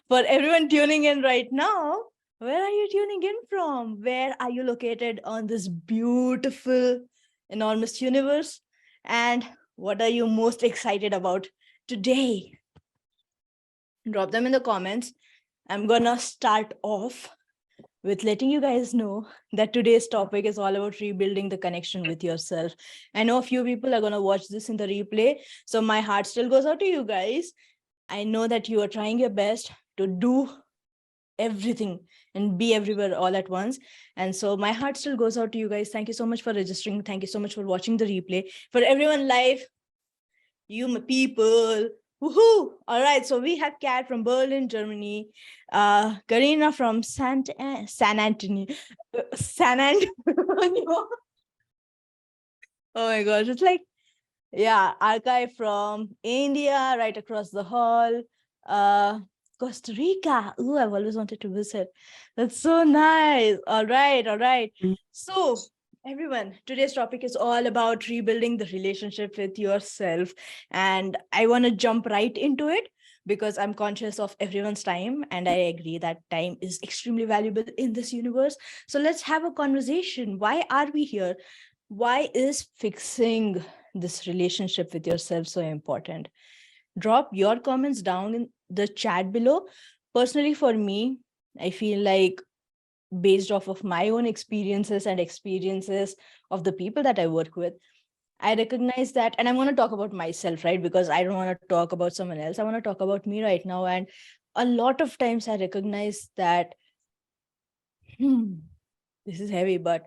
For everyone tuning in right now, where are you tuning in from? Where are you located on this beautiful, enormous universe? And what are you most excited about today? Drop them in the comments. I'm gonna start off with letting you guys know that today's topic is all about rebuilding the connection with yourself. I know a few people are going to watch this in the replay, so my heart still goes out to you guys. I know that you are trying your best to do everything and be everywhere all at once. And so my heart still goes out to you guys. Thank you so much for registering. Thank you so much for watching the replay. For everyone live, you my people. Woohoo! All right, so we have Kat from Berlin, Germany, Karina from San Antonio, San Antonio. Oh my gosh, it's like, yeah, Archive from India, right across the hall. Costa Rica. Ooh, I've always wanted to visit. That's so nice. All right, all right. So everyone, today's topic is all about rebuilding the relationship with yourself. And I want to jump right into it because I'm conscious of everyone's time. And I agree that time is extremely valuable in this universe. So let's have a conversation. Why are we here? Why is fixing this relationship with yourself so important? Drop your comments down in the chat below. Personally, for me, I feel like based off of my own experiences and experiences of the people that I work with, I recognize that, and I'm going to talk about myself, right? Because I don't want to talk about someone else. I want to talk about me right now. And a lot of times I recognize that this is heavy, but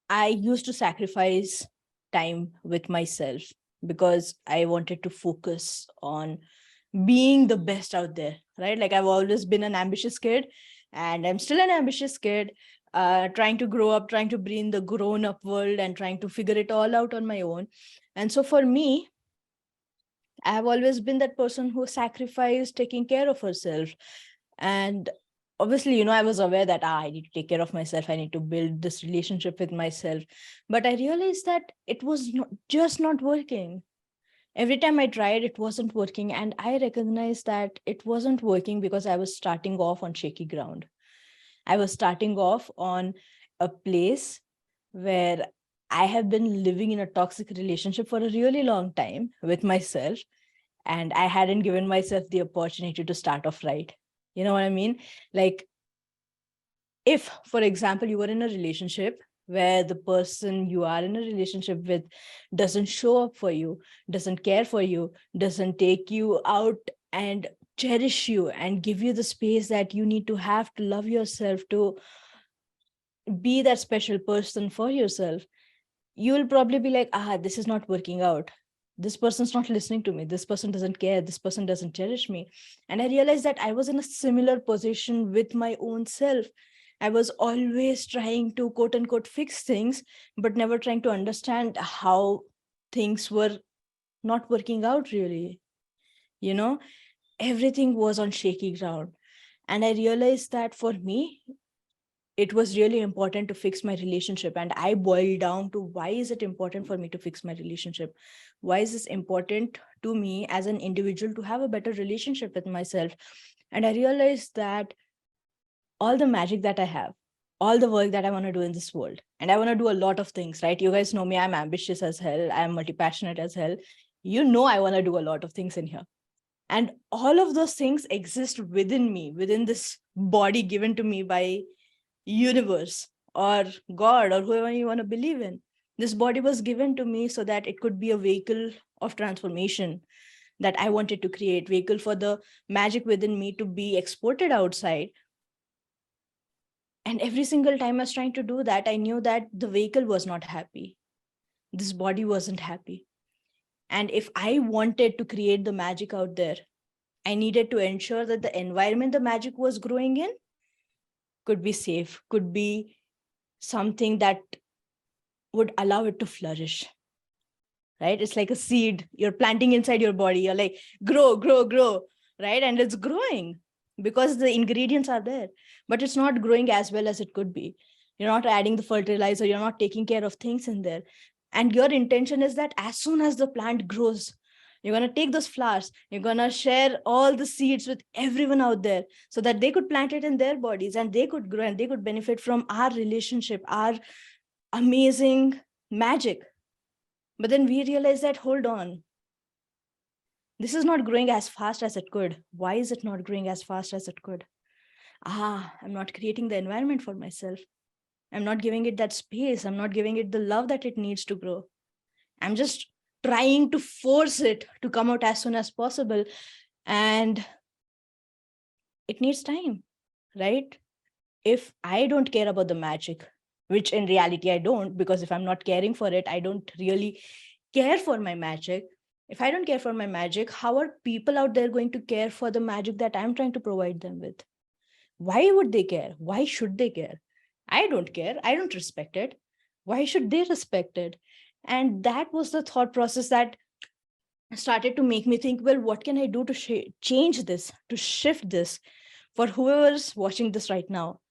I used to sacrifice time with myself because I wanted to focus on being the best out there, right? Like I've always been an ambitious kid and I'm still an ambitious kid, trying to grow up, trying to be in the grown up world and trying to figure it all out on my own. And so for me, I have always been that person who sacrificed taking care of herself. And obviously, I was aware that I need to take care of myself. I need to build this relationship with myself. But I realized that it was just not working. Every time I tried, it wasn't working. And I recognized that it wasn't working because I was starting off on shaky ground. I was starting off on a place where I have been living in a toxic relationship for a really long time with myself. And I hadn't given myself the opportunity to start off right. You know what I mean? Like, if, for example, you were in a relationship where the person you are in a relationship with doesn't show up for you, doesn't care for you, doesn't take you out and cherish you and give you the space that you need to have to love yourself, to be that special person for yourself, you will probably be like, this is not working out. This person's not listening to me. This person doesn't care. This person doesn't cherish me. And I realized that I was in a similar position with my own self. I was always trying to quote unquote fix things, but never trying to understand how things were not working out really. Everything was on shaky ground. And I realized that for me, it was really important to fix my relationship. And I boiled down to, why is it important for me to fix my relationship? Why is this important to me as an individual to have a better relationship with myself? And I realized that all the magic that I have, all the work that I want to do in this world, and I want to do a lot of things, right? You guys know me, I'm ambitious as hell. I'm multi-passionate as hell. I want to do a lot of things in here. And all of those things exist within me, within this body given to me by universe or God or whoever you want to believe in. This body was given to me so that it could be a vehicle of transformation that I wanted to create, vehicle for the magic within me to be exported outside. And every single time I was trying to do that, I knew that the vehicle was not happy. This body wasn't happy. And if I wanted to create the magic out there, I needed to ensure that the environment the magic was growing in could be safe, could be something that would allow it to flourish, right? It's like a seed you're planting inside your body. You're like, grow, grow, grow, right? And it's growing because the ingredients are there, but it's not growing as well as it could be. You're not adding the fertilizer. You're not taking care of things in there. And your intention is that as soon as the plant grows, You're going to take those flowers, you're going to share all the seeds with everyone out there so that they could plant it in their bodies and they could grow and they could benefit from our relationship, our amazing magic. But then we realize that, hold on, this is not growing as fast as it could. Why is it not growing as fast as it could? I'm not creating the environment for myself. I'm not giving it that space. I'm not giving it the love that it needs to grow. I'm just trying to force it to come out as soon as possible. And it needs time, right? If I don't care about the magic, which in reality I don't, because if I'm not caring for it, I don't really care for my magic. If I don't care for my magic, how are people out there going to care for the magic that I'm trying to provide them with? Why would they care? Why should they care? I don't care. I don't respect it. Why should they respect it? And that was the thought process that started to make me think, well, what can I do to change this, to shift this? For whoever's watching this right now,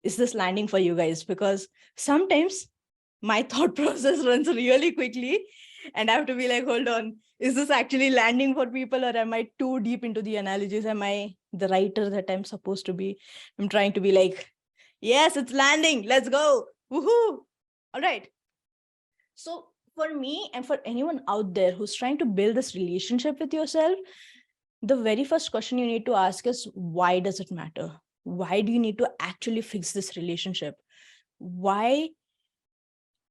is this landing for you guys? Because sometimes my thought process runs really quickly and I have to be like, hold on, is this actually landing for people, or am I too deep into the analogies? Am I the writer that I'm supposed to be? I'm trying to be like, yes, it's landing, let's go, woohoo. All right. So for me and for anyone out there who's trying to build this relationship with yourself, the very first question you need to ask is, why does it matter? Why do you need to actually fix this relationship? Why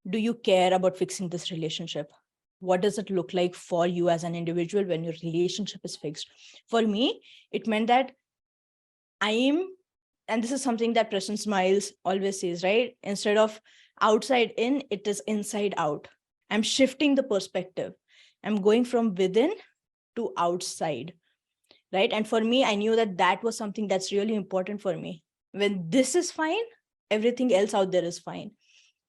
do you care about fixing this relationship? What does it look like for you as an individual when your relationship is fixed? For me, it meant that and this is something that Preston Smiles always says, right? Instead of outside in, it is inside out. I'm shifting the perspective. I'm going from within to outside, right? And for me, I knew that that was something that's really important for me. When this is fine, everything else out there is fine.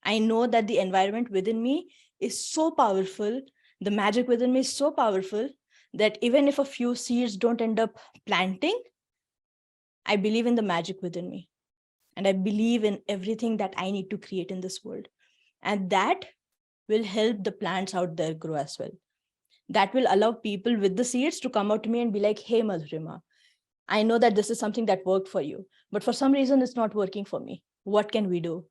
I know that the environment within me is so powerful. The magic within me is so powerful that even if a few seeds don't end up planting, I believe in the magic within me. And I believe in everything that I need to create in this world. And that will help the plants out there grow as well. That will allow people with the seeds to come out to me and be like, hey, Madhurima, I know that this is something that worked for you, but for some reason it's not working for me. What can we do?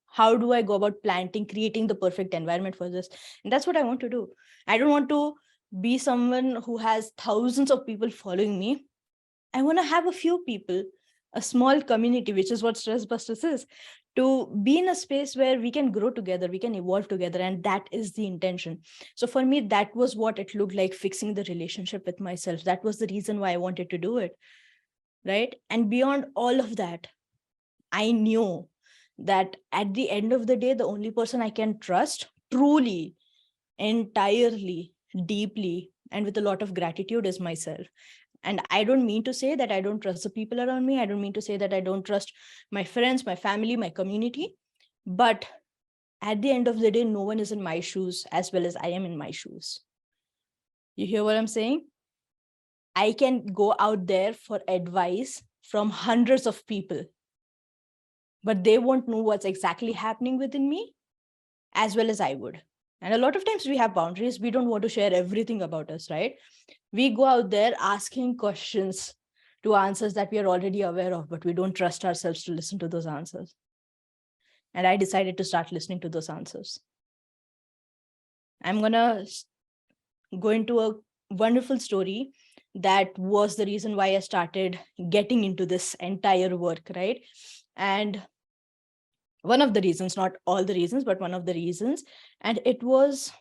How do I go about planting, creating the perfect environment for this? And that's what I want to do. I don't want to be someone who has thousands of people following me. I want to have a few people, a small community, which is what Stress Busters is, to be in a space where we can grow together, we can evolve together. And that is the intention. So for me, that was what it looked like, fixing the relationship with myself. That was the reason why I wanted to do it. Right. And beyond all of that, I knew that at the end of the day, the only person I can trust truly, entirely, deeply, and with a lot of gratitude is myself. And I don't mean to say that I don't trust the people around me. I don't mean to say that I don't trust my friends, my family, my community. But at the end of the day, no one is in my shoes as well as I am in my shoes. You hear what I'm saying? I can go out there for advice from hundreds of people, but they won't know what's exactly happening within me as well as I would. And a lot of times we have boundaries. We don't want to share everything about us, right? We go out there asking questions to answers that we are already aware of, but we don't trust ourselves to listen to those answers. And I decided to start listening to those answers. I'm going to go into a wonderful story that was the reason why I started getting into this entire work, right? And one of the reasons, not all the reasons, but one of the reasons, and it was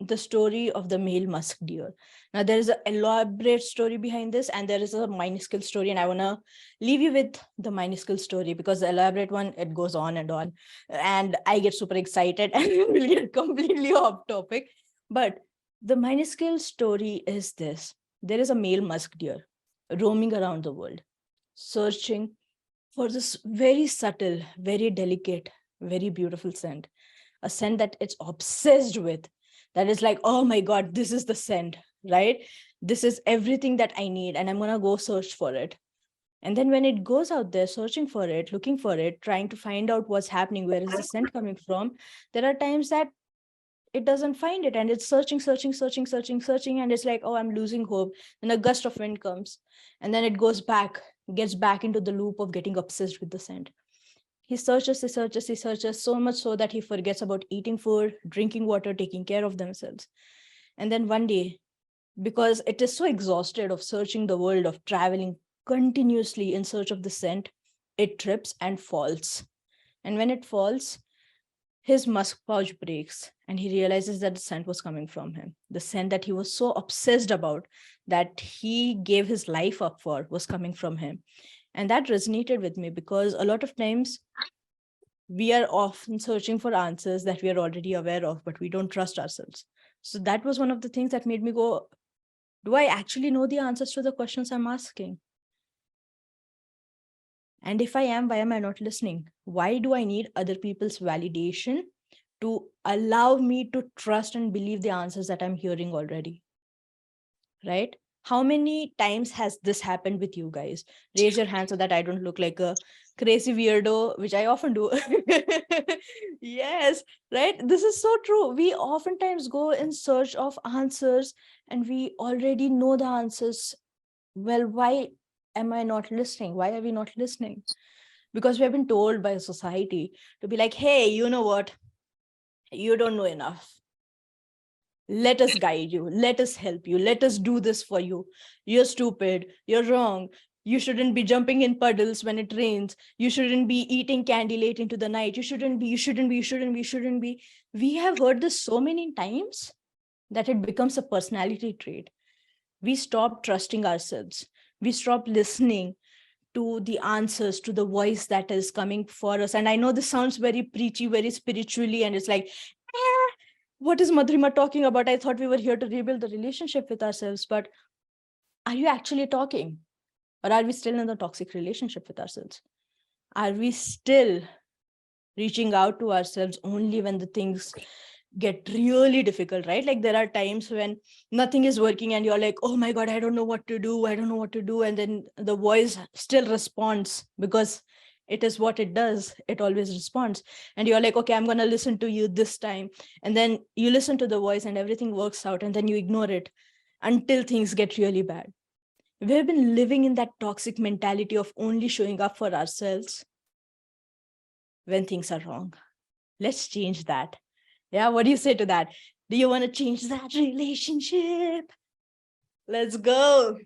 the story of the male musk deer. Now, there is an elaborate story behind this, and there is a minuscule story, and I want to leave you with the minuscule story because the elaborate one, it goes on, and I get super excited and we'll get completely off topic. But the minuscule story is this. There is a male musk deer roaming around the world, searching for this very subtle, very delicate, very beautiful scent, a scent that it's obsessed with. That is like, oh my God, this is the scent, right? This is everything that I need, and I'm going to go search for it. And then when it goes out there searching for it, looking for it, trying to find out what's happening, where is the scent coming from, there are times that it doesn't find it, and it's searching, and it's like, oh, I'm losing hope. Then a gust of wind comes, and then it gets back into the loop of getting obsessed with the scent. He searches so much so that he forgets about eating food, drinking water, taking care of themselves. And then one day, because it is so exhausted of searching the world, of traveling continuously in search of the scent, it trips and falls. And when it falls, his musk pouch breaks, and he realizes that the scent was coming from him. The scent that he was so obsessed about, that he gave his life up for, was coming from him. And that resonated with me, because a lot of times we are often searching for answers that we are already aware of, but we don't trust ourselves. So that was one of the things that made me go, do I actually know the answers to the questions I'm asking? And if I am, why am I not listening? Why do I need other people's validation to allow me to trust and believe the answers that I'm hearing already? Right? How many times has this happened with you guys? Raise your hand so that I don't look like a crazy weirdo, which I often do. Yes, right? This is so true. We oftentimes go in search of answers, and we already know the answers. Well, why am I not listening? Why are we not listening? Because we have been told by society to be like, hey, you know what? You don't know enough. Let us guide you. Let us help you. Let us do this for you. You're stupid. You're wrong. You shouldn't be jumping in puddles when it rains. You shouldn't be eating candy late into the night. You shouldn't be. We have heard this so many times that it becomes a personality trait. We stop trusting ourselves. We stop listening to the answers, to the voice that is coming for us. And I know this sounds very preachy, very spiritually, and it's like, what is Madhurima talking about? I thought we were here to rebuild the relationship with ourselves. But are you actually talking? Or are we still in the toxic relationship with ourselves? Are we still reaching out to ourselves only when the things get really difficult, right? Like there are times when nothing is working and you're like, oh my God, I don't know what to do. And then the voice still responds, because it is what it does. It always responds. And you're like, okay, I'm going to listen to you this time. And then you listen to the voice and everything works out, and then you ignore it until things get really bad. We have been living in that toxic mentality of only showing up for ourselves when things are wrong. Let's change that. Yeah, what do you say to that? Do you want to change that relationship? Let's go.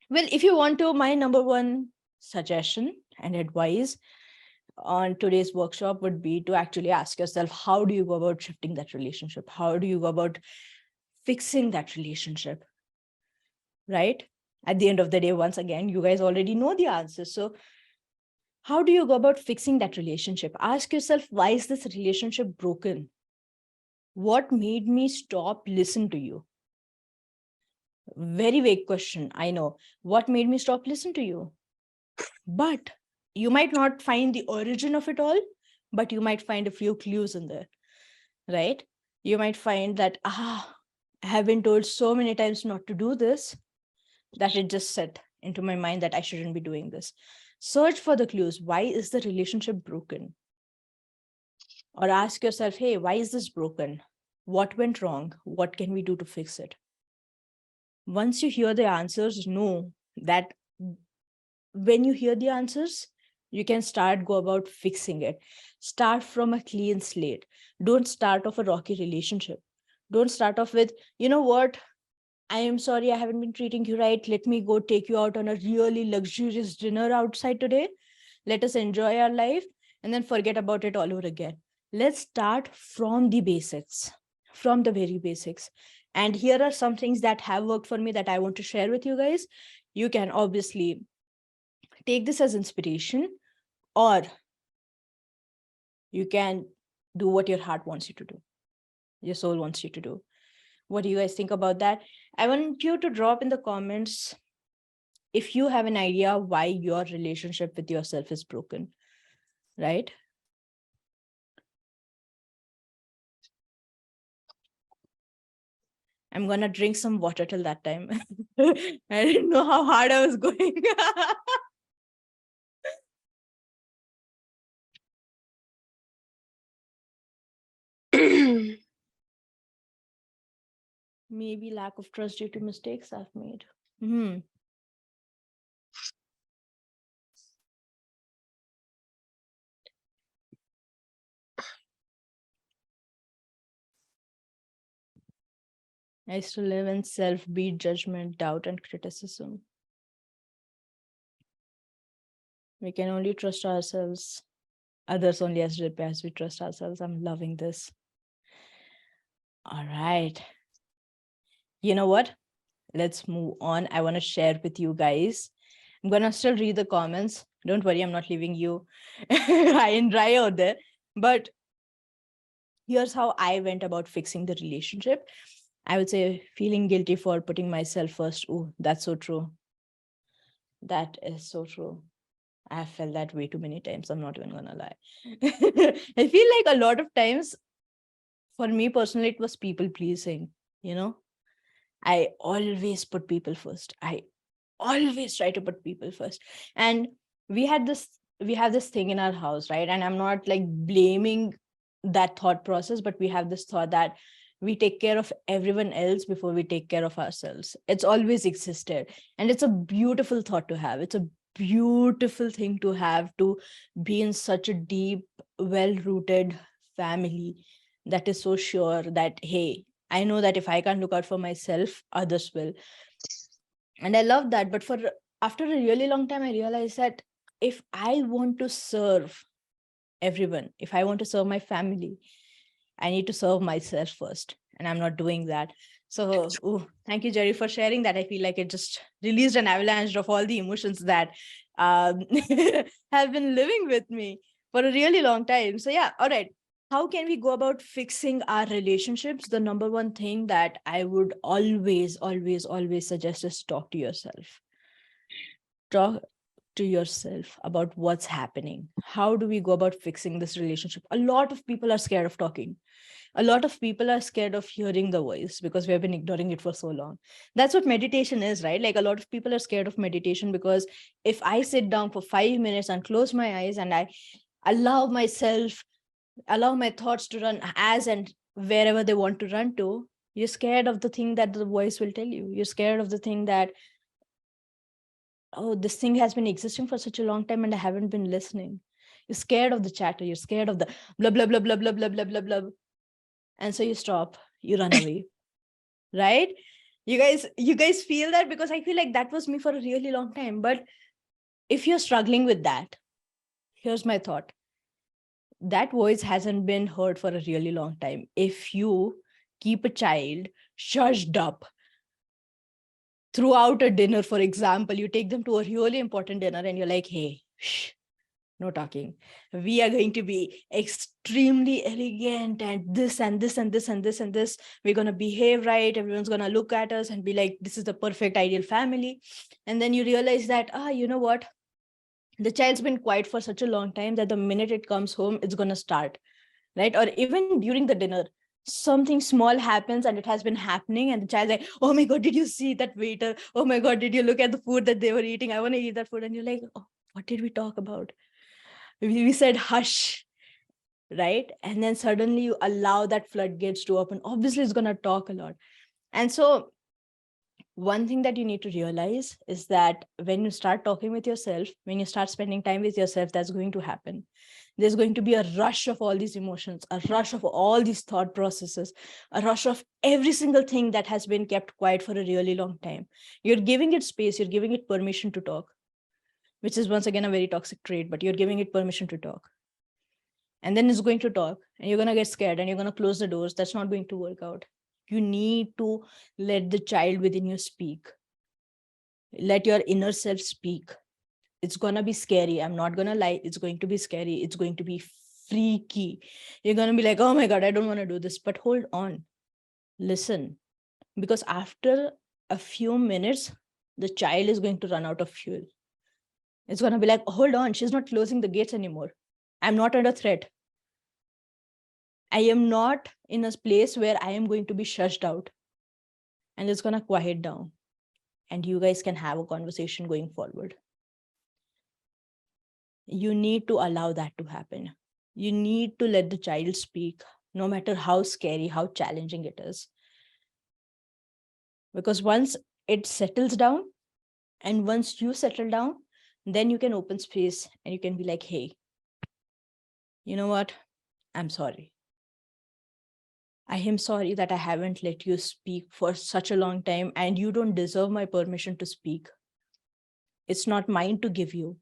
Well, if you want to, my number one suggestion and advice on today's workshop would be to actually ask yourself, how do you go about shifting that relationship? How do you go about fixing that relationship? Right? At the end of the day, once again, you guys already know the answer. So how do you go about fixing that relationship? Ask yourself, why is this relationship broken? What made me stop listening to you? Very vague question, I know. What made me stop listening to you? But you might not find the origin of it all, but you might find a few clues in there, right? You might find that, I have been told so many times not to do this, that it just set into my mind that I shouldn't be doing this. Search for the clues. Why is the relationship broken? Or ask yourself, hey, why is this broken? What went wrong? What can we do to fix it? Once you hear the answers, know that when you hear the answers, you can go about fixing it. Start from a clean slate. Don't start off a rocky relationship. Don't start off with, you know what? I am sorry, I haven't been treating you right. Let me go take you out on a really luxurious dinner outside today. Let us enjoy our life and then forget about it all over again. Let's start from the basics, from the very basics. And here are some things that have worked for me that I want to share with you guys. You can obviously take this as inspiration, or you can do what your heart wants you to do, your soul wants you to do. What do you guys think about that? I want you to drop in the comments if you have an idea why your relationship with yourself is broken, right? I'm gonna drink some water till that time. I didn't know how hard I was going. Maybe lack of trust due to mistakes I've made. Hmm. I used to live in self-beat judgment, doubt, and criticism. We can only trust ourselves. Others only as deep as we trust ourselves. I'm loving this. All right. You know what? Let's move on. I want to share with you guys. I'm going to still read the comments. Don't worry, I'm not leaving you high and dry out there. But here's how I went about fixing the relationship. I would say feeling guilty for putting myself first. Oh, that's so true. That is so true. I have felt that way too many times. I'm not even going to lie. I feel like a lot of times, for me personally, it was people pleasing. You know, I always put people first. I always try to put people first. And we had this, we have this thing in our house, right? And I'm not like blaming that thought process, but we have this thought that we take care of everyone else before we take care of ourselves. It's always existed. And it's a beautiful thought to have. It's a beautiful thing to have, to be in such a deep, well-rooted family that is so sure that, hey, I know that if I can't look out for myself, others will. And I love that. But for after a really long time, I realized that if I want to serve everyone, if I want to serve my family, I need to serve myself first. And I'm not doing that. So thank you, Jerry, for sharing that. I feel like it just released an avalanche of all the emotions that um, have been living with me for a really long time. So yeah, all right. How can we go about fixing our relationships? The number one thing that I would always, always, always suggest is talk to yourself. Talk to yourself about what's happening. How do we go about fixing this relationship? A lot of people are scared of talking. A lot of people are scared of hearing the voice because we have been ignoring it for so long. That's what meditation is, right? Like a lot of people are scared of meditation because if I sit down for 5 minutes and close my eyes and I allow myself, allow my thoughts to run as and wherever they want to run to, you're scared of the thing that the voice will tell you. You're scared of the thing that, oh, this thing has been existing for such a long time and I haven't been listening. You're scared of the chatter. You're scared of the blah, blah, blah, blah, blah, blah, blah, blah, blah. And so you stop, you run away, right? You guys feel that? Because I feel like that was me for a really long time. But if you're struggling with that, here's my thought. That voice hasn't been heard for a really long time. If you keep a child shushed up throughout a dinner, for example, you take them to a really important dinner and you're like, hey, shh, no talking. We are going to be extremely elegant and this and this and this and this and this. We're going to behave right. Everyone's going to look at us and be like, this is the perfect ideal family. And then you realize that, you know what? The child's been quiet for such a long time that the minute it comes home, it's going to start, right? Or even during the dinner, something small happens and it has been happening and the child's like, oh my God, did you see that waiter? Oh my God, did you look at the food that they were eating? I want to eat that food. And you're like, oh, what did we talk about? We said hush, right? And then suddenly you allow that floodgates to open. Obviously, it's going to talk a lot. And so one thing that you need to realize is that when you start talking with yourself, when you start spending time with yourself, that's going to happen. There's going to be a rush of all these emotions, a rush of all these thought processes, a rush of every single thing that has been kept quiet for a really long time. You're giving it space, you're giving it permission to talk, which is once again a very toxic trait, but you're giving it permission to talk. And then it's going to talk and you're going to get scared and you're going to close the doors. That's not going to work out. You need to let the child within you speak. Let your inner self speak. It's going to be scary. I'm not going to lie. It's going to be scary. It's going to be freaky. You're going to be like, oh my God, I don't want to do this. But hold on. Listen. Because after a few minutes, the child is going to run out of fuel. It's going to be like, hold on, she's not closing the gates anymore. I'm not under threat. I am not in a place where I am going to be shushed out. And it's going to quiet down. And you guys can have a conversation going forward. You need to allow that to happen. You need to let the child speak, no matter how scary, how challenging it is. Because once it settles down, and once you settle down, then you can open space and you can be like, hey, you know what? I'm sorry. I am sorry that I haven't let you speak for such a long time, and you don't deserve my permission to speak. It's not mine to give you.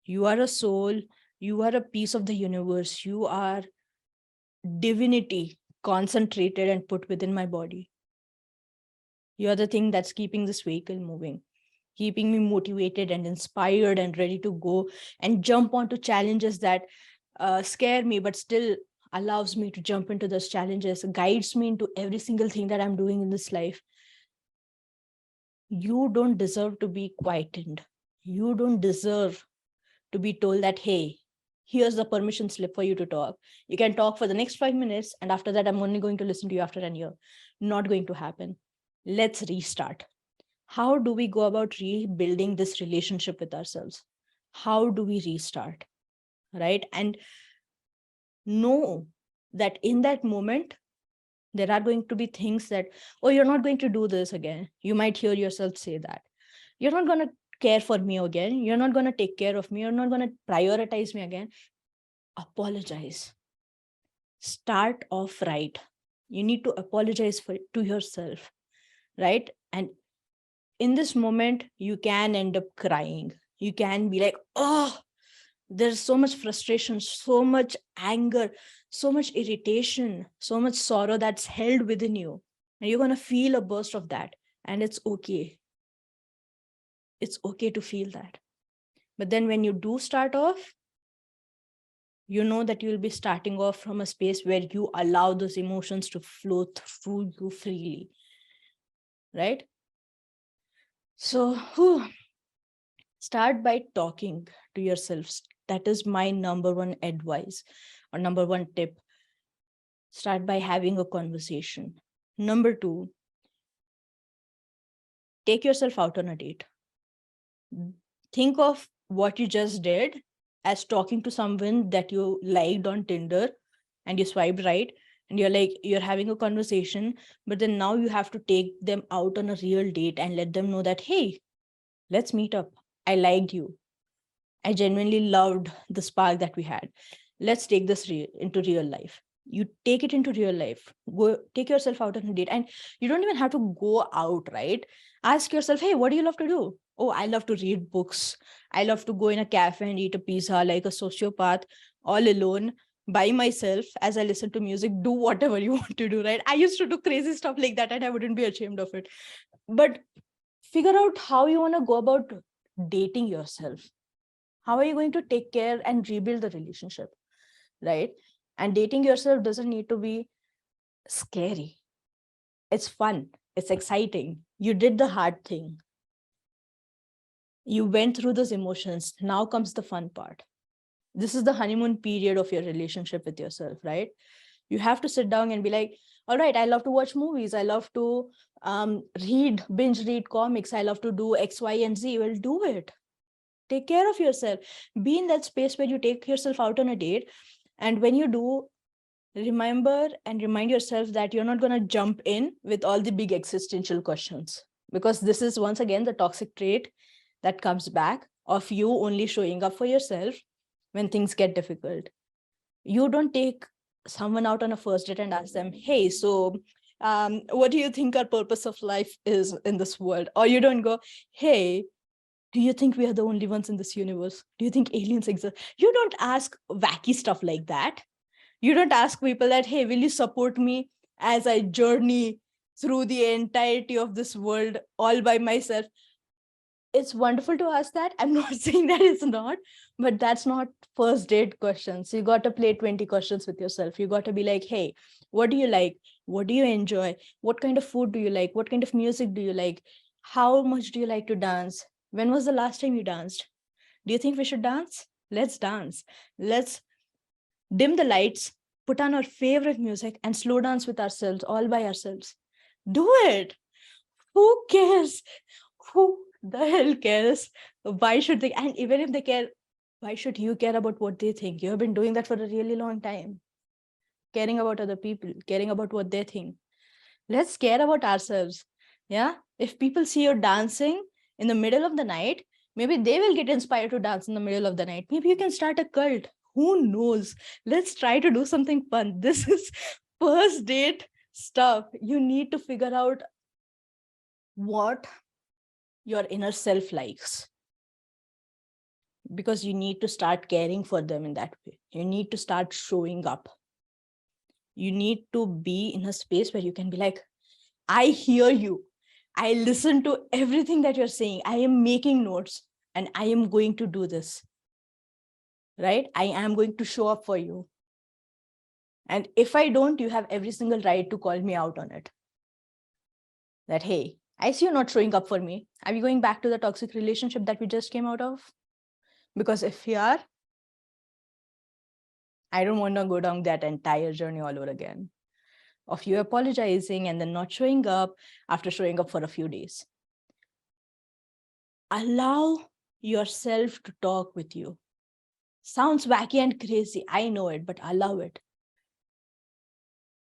You are a soul. You are a piece of the universe. You are divinity concentrated and put within my body. You are the thing that's keeping this vehicle moving, keeping me motivated and inspired and ready to go and jump onto challenges that scare me, but still allows me to jump into those challenges, guides me into every single thing that I'm doing in this life. You don't deserve to be quietened. You don't deserve to be told that, hey, here's the permission slip for you to talk. You can talk for the next 5 minutes, and after that, I'm only going to listen to you after a year. Not going to happen. Let's restart. How do we go about rebuilding this relationship with ourselves? How do we restart? Right? And know that in that moment, there are going to be things that, oh, you're not going to do this again. You might hear yourself say that. You're not going to care for me again. You're not going to take care of me. You're not going to prioritize me again. Apologize. Start off right. You need to apologize to yourself, right? And in this moment, you can end up crying. You can be like, oh, there's so much frustration, so much anger, so much irritation, so much sorrow that's held within you. And you're going to feel a burst of that. And it's okay. It's okay to feel that. But then when you do start off, you know that you'll be starting off from a space where you allow those emotions to flow through you freely. Right? So start by talking to yourselves. That is my number one advice or number one tip. Start by having a conversation. Number two, take yourself out on a date. Think of what you just did as talking to someone that you liked on Tinder and you swiped right. And you're having a conversation, but then now you have to take them out on a real date and let them know that, hey, let's meet up. I liked you. I genuinely loved the spark that we had. Let's take this into real life. You take it into real life. Go take yourself out on a date, and you don't even have to go out, right? Ask yourself, hey, what do you love to do? Oh, I love to read books. I love to go in a cafe and eat a pizza like a sociopath, all alone by myself as I listen to music. Do whatever you want to do, right? I used to do crazy stuff like that, and I wouldn't be ashamed of it. But figure out how you want to go about dating yourself. How are you going to take care and rebuild the relationship, right? And dating yourself doesn't need to be scary. It's fun. It's exciting. You did the hard thing. You went through those emotions. Now comes the fun part. This is the honeymoon period of your relationship with yourself, right? You have to sit down and be like, all right, I love to watch movies. I love to binge read comics. I love to do X, Y, and Z. Well, do it. Take care of yourself. Be in that space where you take yourself out on a date. And when you do, remember and remind yourself that you're not going to jump in with all the big existential questions, because this is once again the toxic trait that comes back of you only showing up for yourself when things get difficult. You don't take someone out on a first date and ask them, hey, so what do you think our purpose of life is in this world? Or you don't go, hey, do you think we are the only ones in this universe? Do you think aliens exist? You don't ask wacky stuff like that. You don't ask people that, hey, will you support me as I journey through the entirety of this world all by myself? It's wonderful to ask that. I'm not saying that it's not, but that's not first date questions. You got to play 20 questions with yourself. You got to be like, hey, what do you like? What do you enjoy? What kind of food do you like? What kind of music do you like? How much do you like to dance? When was the last time you danced? Do you think we should dance? Let's dance. Let's dim the lights, put on our favorite music, and slow dance with ourselves, all by ourselves. Do it. Who cares? Who the hell cares? Why should they? And even if they care, why should you care about what they think? You have been doing that for a really long time. Caring about other people, caring about what they think. Let's care about ourselves. Yeah. If people see you dancing in the middle of the night, maybe they will get inspired to dance in the middle of the night. Maybe you can start a cult. Who knows? Let's try to do something fun. This is first date stuff. You need to figure out what your inner self likes, because you need to start caring for them in that way. You need to start showing up. You need to be in a space where you can be like, I hear you. I listen to everything that you're saying. I am making notes and I am going to do this, right? I am going to show up for you. And if I don't, you have every single right to call me out on it. That, hey, I see you're not showing up for me. Are we going back to the toxic relationship that we just came out of? Because if we are, I don't want to go down that entire journey all over again of you apologizing and then not showing up after showing up for a few days. Allow yourself to talk with you. Sounds wacky and crazy. I know it, but allow it.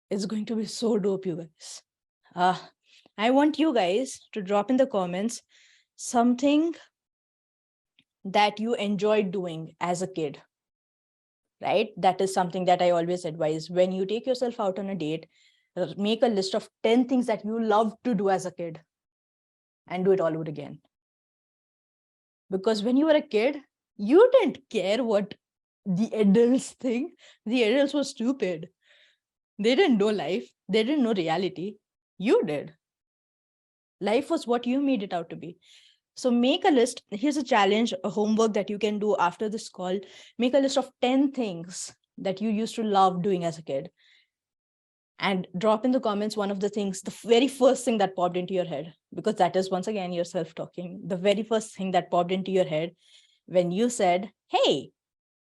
It's going to be so dope, you guys. I want you guys to drop in the comments something that you enjoyed doing as a kid, right? That is something that I always advise. When you take yourself out on a date, make a list of 10 things that you loved to do as a kid and do it all over again. Because when you were a kid, you didn't care what the adults think. The adults were stupid. They didn't know life. They didn't know reality. You did. Life was what you made it out to be. So make a list. Here's a challenge, a homework that you can do after this call. Make a list of 10 things that you used to love doing as a kid. And drop in the comments one of the things, the very first thing that popped into your head, because that is once again your self-talking. The very first thing that popped into your head when you said, hey,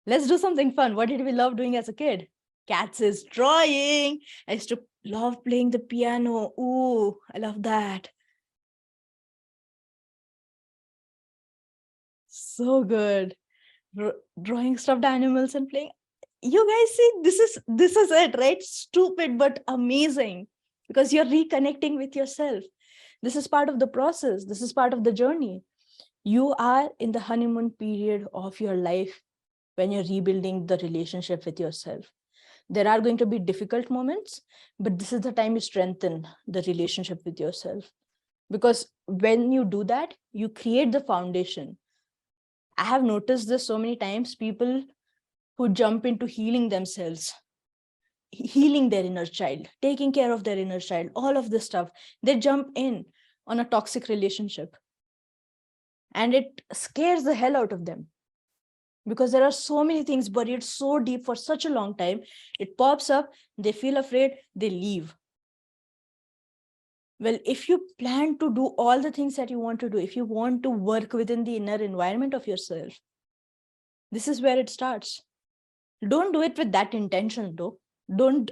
let's do something fun. What did we love doing as a kid? Cats is drawing. I used to love playing the piano. Ooh, I love that. So good. Drawing stuffed animals and playing. You guys see, this is it, right? Stupid, but amazing, because you're reconnecting with yourself. This is part of the process. This is part of the journey. You are in the honeymoon period of your life when you're rebuilding the relationship with yourself. There are going to be difficult moments, but this is the time you strengthen the relationship with yourself. Because when you do that, you create the foundation. I have noticed this so many times, people who jump into healing themselves, healing their inner child, taking care of their inner child, all of this stuff, they jump in on a toxic relationship. And it scares the hell out of them, because there are so many things buried so deep for such a long time. It pops up, they feel afraid, they leave. Well, if you plan to do all the things that you want to do, if you want to work within the inner environment of yourself, this is where it starts. Don't do it with that intention, though. Don't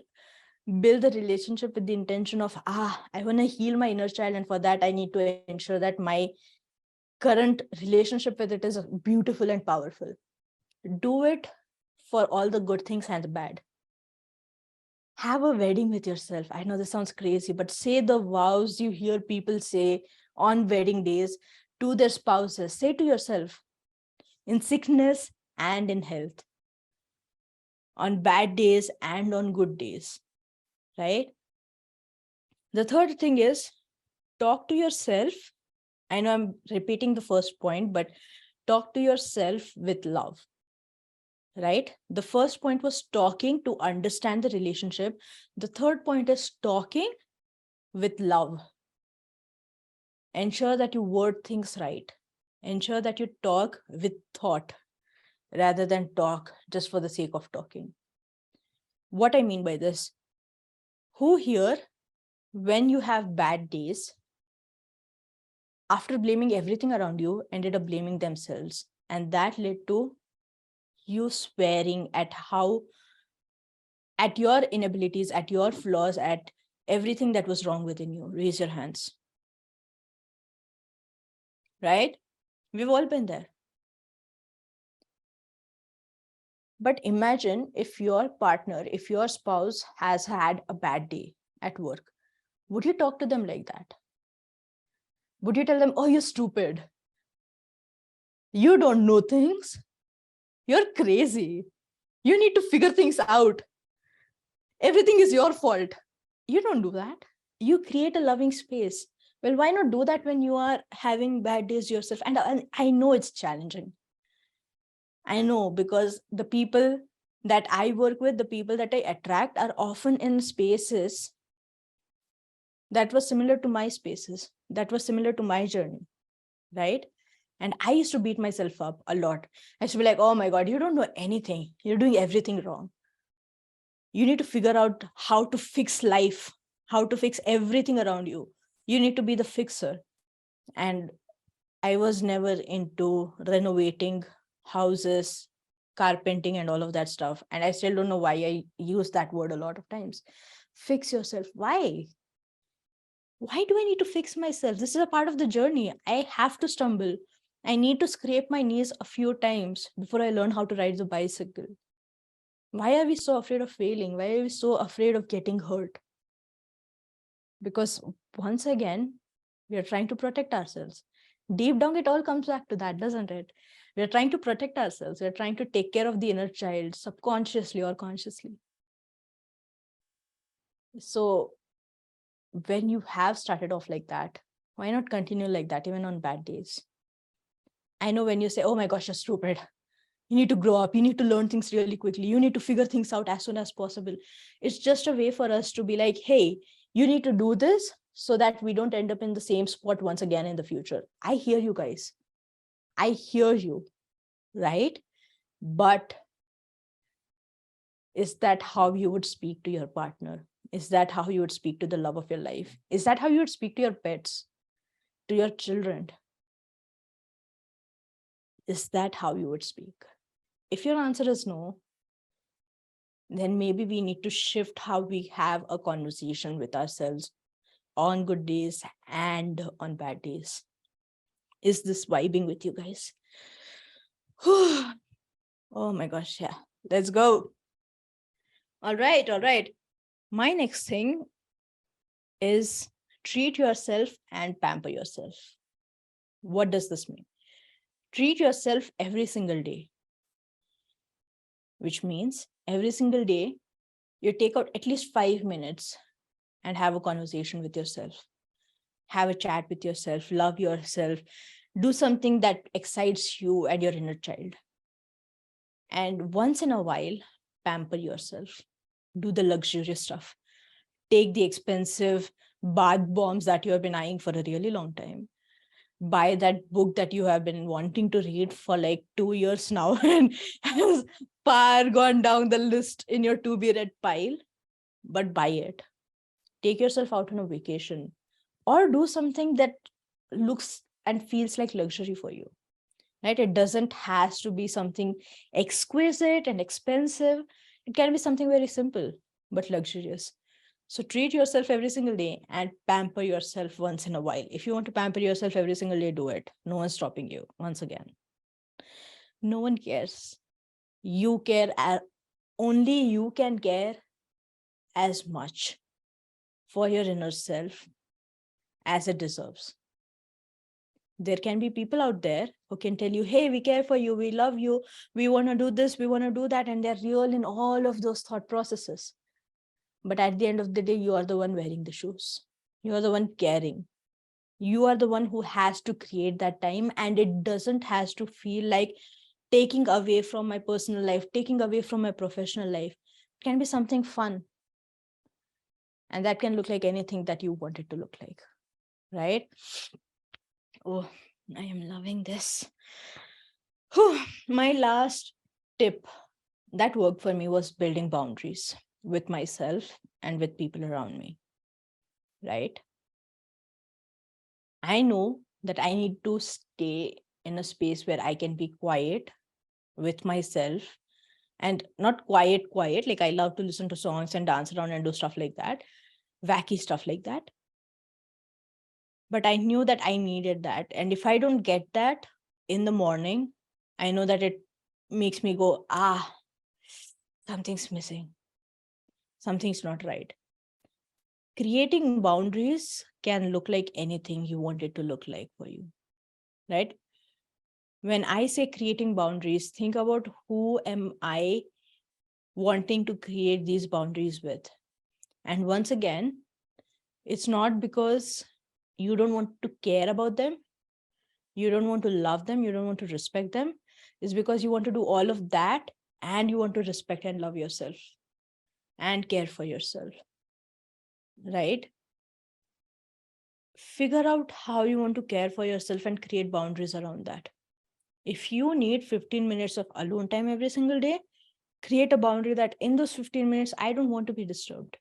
build the relationship with the intention of, I want to heal my inner child, and for that, I need to ensure that my current relationship with it is beautiful and powerful. Do it for all the good things and the bad. Have a wedding with yourself. I know this sounds crazy, but say the vows you hear people say on wedding days to their spouses. Say to yourself, in sickness and in health, on bad days and on good days, right? The third thing is, talk to yourself. I know I'm repeating the first point, but talk to yourself with love, right? The first point was talking to understand the relationship. The third point is talking with love. Ensure that you word things right. Ensure that you talk with thought rather than talk just for the sake of talking. What I mean by this, who here, when you have bad days, after blaming everything around you, ended up blaming themselves, and that led to you swearing at your inabilities, at your flaws, at everything that was wrong within you? Raise your hands. Right? We've all been there. But imagine if your partner, if your spouse has had a bad day at work, would you talk to them like that? Would you tell them, oh, you're stupid, you don't know things, you're crazy, you need to figure things out, everything is your fault? You don't do that. You create a loving space. Well, why not do that when you are having bad days yourself? And I know it's challenging. I know, because the people that I work with, the people that I attract, are often in spaces that was similar to my spaces, that was similar to my journey, right? And I used to beat myself up a lot. I used to be like, oh my God, you don't know anything. You're doing everything wrong. You need to figure out how to fix life, how to fix everything around you. You need to be the fixer. And I was never into renovating houses, carpenting, and all of that stuff. And I still don't know why I use that word a lot of times. Fix yourself. Why? Why do I need to fix myself? This is a part of the journey. I have to stumble. I need to scrape my knees a few times before I learn how to ride the bicycle. Why are we so afraid of failing? Why are we so afraid of getting hurt? Because once again, we are trying to protect ourselves. Deep down, it all comes back to that, doesn't it? We are trying to protect ourselves. We are trying to take care of the inner child, subconsciously or consciously. So when you have started off like that, why not continue like that even on bad days? I know when you say, oh my gosh, you're stupid, you need to grow up, you need to learn things really quickly, you need to figure things out as soon as possible. It's just a way for us to be like, hey, you need to do this so that we don't end up in the same spot once again in the future. I hear you guys. I hear you, right? But is that how you would speak to your partner? Is that how you would speak to the love of your life? Is that how you would speak to your pets, to your children? Is that how you would speak? If your answer is no, then maybe we need to shift how we have a conversation with ourselves on good days and on bad days. Is this vibing with you guys? Oh my gosh, yeah. Let's go. All right, all right. My next thing is treat yourself and pamper yourself. What does this mean? Treat yourself every single day, which means every single day you take out at least 5 minutes and have a conversation with yourself. Have a chat with yourself, love yourself, do something that excites you and your inner child. And once in a while, pamper yourself. Do the luxurious stuff. Take the expensive bath bombs that you have been eyeing for a really long time. Buy that book that you have been wanting to read for like 2 years now and has far gone down the list in your to-be-read pile. But buy it. Take yourself out on a vacation or do something that looks and feels like luxury for you. Right? It doesn't has to be something exquisite and expensive. It can be something very simple, but luxurious. So treat yourself every single day and pamper yourself once in a while. If you want to pamper yourself every single day, do it. No one's stopping you. Once again, no one cares. You care, only you can care as much for your inner self as it deserves. There can be people out there who can tell you, hey, we care for you, we love you, we want to do this, we want to do that, and they're real in all of those thought processes. But at the end of the day, you are the one wearing the shoes. You are the one caring. You are the one who has to create that time, and it doesn't has to feel like taking away from my personal life, taking away from my professional life. It can be something fun. And that can look like anything that you want it to look like, right? Oh, I am loving this. My last tip that worked for me was building boundaries with myself and with people around me, right? I know that I need to stay in a space where I can be quiet with myself, and not quiet, like I love to listen to songs and dance around and do stuff like that, wacky stuff like that. But I knew that I needed that. And if I don't get that in the morning, I know that it makes me go, something's missing. Something's not right. Creating boundaries can look like anything you want it to look like for you, right? When I say creating boundaries, think about who am I wanting to create these boundaries with. And once again, it's not because you don't want to care about them, you don't want to love them, you don't want to respect them. It's because you want to do all of that and you want to respect and love yourself and care for yourself, right? Figure out how you want to care for yourself and create boundaries around that. If you need 15 minutes of alone time every single day, create a boundary that in those 15 minutes, I don't want to be disturbed.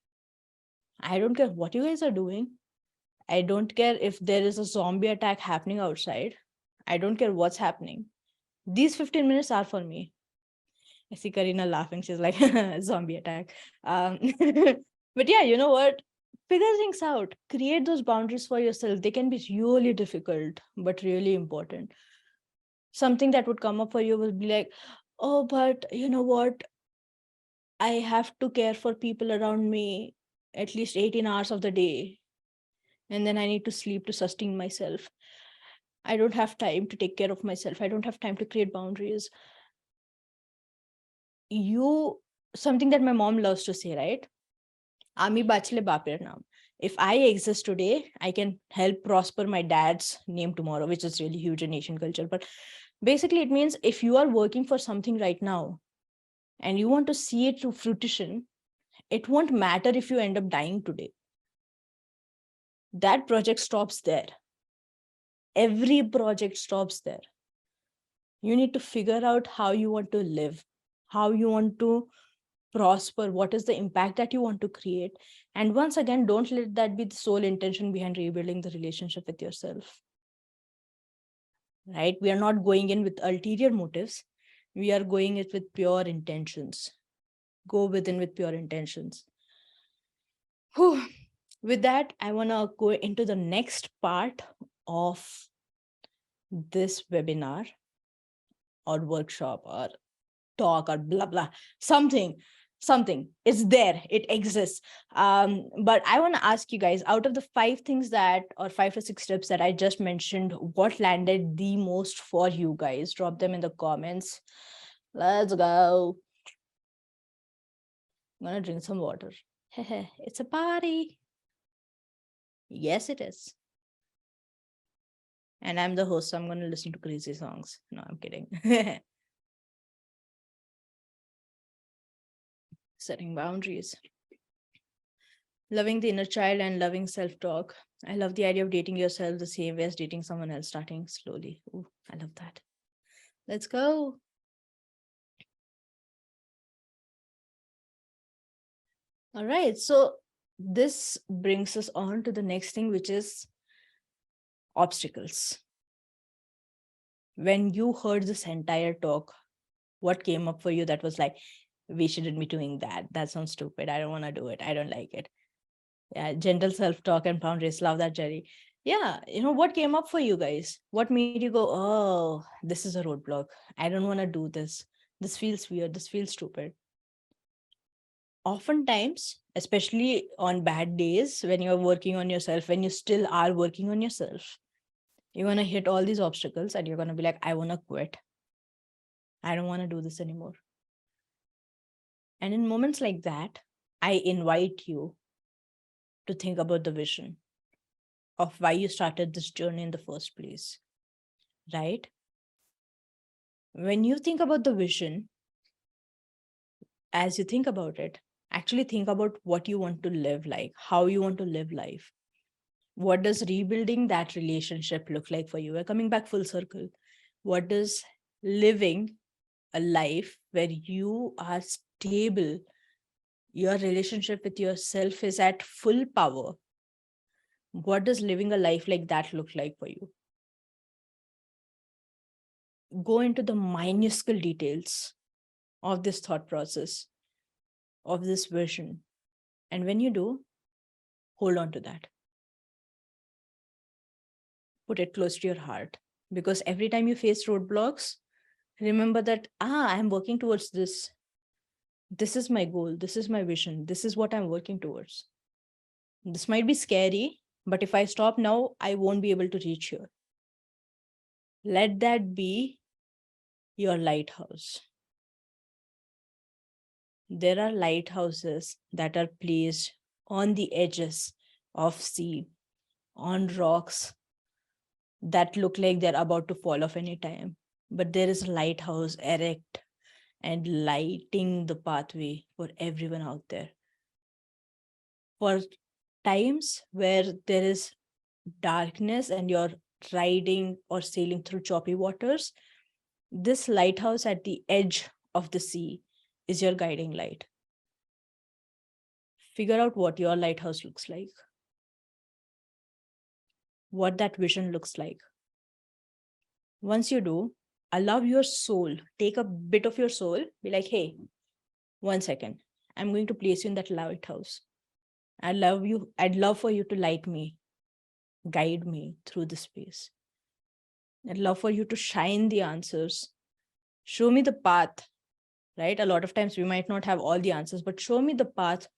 I don't care what you guys are doing. I don't care if there is a zombie attack happening outside. I don't care what's happening. These 15 minutes are for me. I see Karina laughing. She's like, zombie attack. But yeah, you know what? Figure things out. Create those boundaries for yourself. They can be really difficult, but really important. Something that would come up for you will be like, oh, but you know what? I have to care for people around me at least 18 hours of the day. And then I need to sleep to sustain myself. I don't have time to take care of myself. I don't have time to create boundaries. Something that my mom loves to say, right? Ami bachle bapir naam. If I exist today, I can help prosper my dad's name tomorrow, which is really huge in Asian culture. But basically, it means if you are working for something right now and you want to see it to fruition, it won't matter if you end up dying today. That project stops there. Every project stops there. You need to figure out how you want to live, how you want to prosper, what is the impact that you want to create. And once again, don't let that be the sole intention behind rebuilding the relationship with yourself, right? We are not going in with ulterior motives. We are going it with pure intentions. Go within with pure intentions. Whew. With that, I want to go into the next part of this webinar or workshop or talk or blah blah, something it's there, it exists. But I want to ask you guys, out of the 5 things that, or 5 to 6 tips that I just mentioned, what landed the most for you guys? Drop them in the comments. Let's go. I'm gonna drink some water. It's a party. Yes, it is. And I'm the host, so I'm gonna listen to crazy songs. No, I'm kidding. Setting boundaries. Loving the inner child and loving self-talk. I love the idea of dating yourself the same way as dating someone else, starting slowly. Ooh, I love that. Let's go. All right. So this brings us on to the next thing, which is obstacles. When you heard this entire talk, what came up for you that was like, we shouldn't be doing that? That sounds stupid. I don't want to do it. I don't like it. Yeah, gentle self-talk and boundaries. Love that, Jerry. Yeah, what came up for you guys? What made you go, oh, this is a roadblock. I don't want to do this. This feels weird. This feels stupid. Oftentimes, especially on bad days, when you're working on yourself, when you still are working on yourself, you're going to hit all these obstacles and you're going to be like, I want to quit. I don't want to do this anymore. And in moments like that, I invite you to think about the vision of why you started this journey in the first place, right? When you think about the vision, as you think about it, actually think about what you want to live like, how you want to live life. What does rebuilding that relationship look like for you? We're coming back full circle. What does living a life where you are stable, your relationship with yourself is at full power? What does living a life like that look like for you? Go into the minuscule details of this thought process, of this vision. And when you do, hold on to that. Put it close to your heart. Because every time you face roadblocks, remember that, I'm working towards this. This is my goal. This is my vision. This is what I'm working towards. This might be scary, but if I stop now, I won't be able to reach here. Let that be your lighthouse. There are lighthouses that are placed on the edges of sea, on rocks that look like they're about to fall off any time. But there is a lighthouse erect and lighting the pathway for everyone out there. For times where there is darkness and you're riding or sailing through choppy waters, this lighthouse at the edge of the sea is your guiding light. Figure out what your lighthouse looks like, what that vision looks like. Once you do, allow your soul, take a bit of your soul, be like, hey, 1 second, I'm going to place you in that lighthouse. I'd love for you to light me, guide me through the space. I'd love for you to shine the answers. Show me the path, right? A lot of times we might not have all the answers, but show me the path,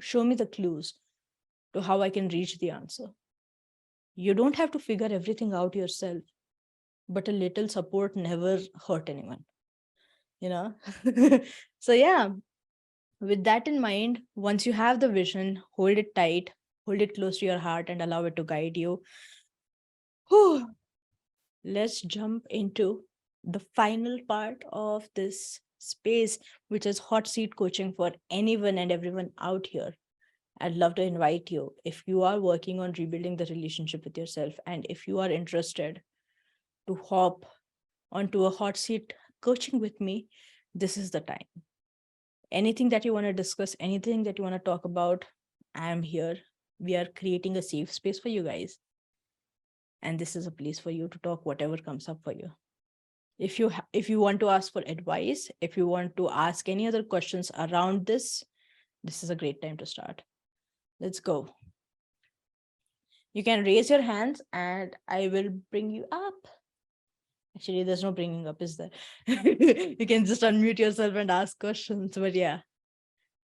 show me the clues to how I can reach the answer. You don't have to figure everything out yourself, but a little support never hurt anyone, you know? So yeah, with that in mind, once you have the vision, hold it tight, hold it close to your heart and allow it to guide you. Whew. Let's jump into the final part of this space, which is hot seat coaching for anyone and everyone out here. I'd love to invite you, if you are working on rebuilding the relationship with yourself, and if you are interested to hop onto a hot seat coaching with me, this is the time. Anything that you want to discuss, anything that you want to talk about, I am here. We are creating a safe space for you guys. And this is a place for you to talk whatever comes up for you. If you want to ask for advice, if you want to ask any other questions around this is a great time to start. Let's go. You can raise your hands and I will bring you up. Actually, there's no bringing up, is there? You can just unmute yourself and ask questions. But yeah.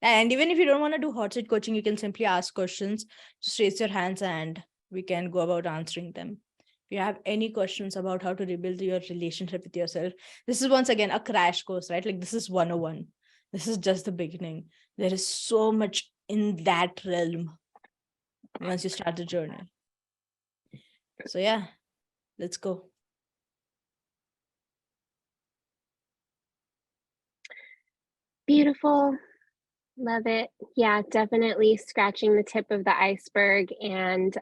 And even if you don't want to do hot seat coaching, you can simply ask questions. Just raise your hands and we can go about answering them. If you have any questions about how to rebuild your relationship with yourself, this is once again a crash course, right? Like this is 101. This is just the beginning. There is so much in that realm once you start the journey. So yeah, let's go. Beautiful. Love it. Yeah, definitely scratching the tip of the iceberg. And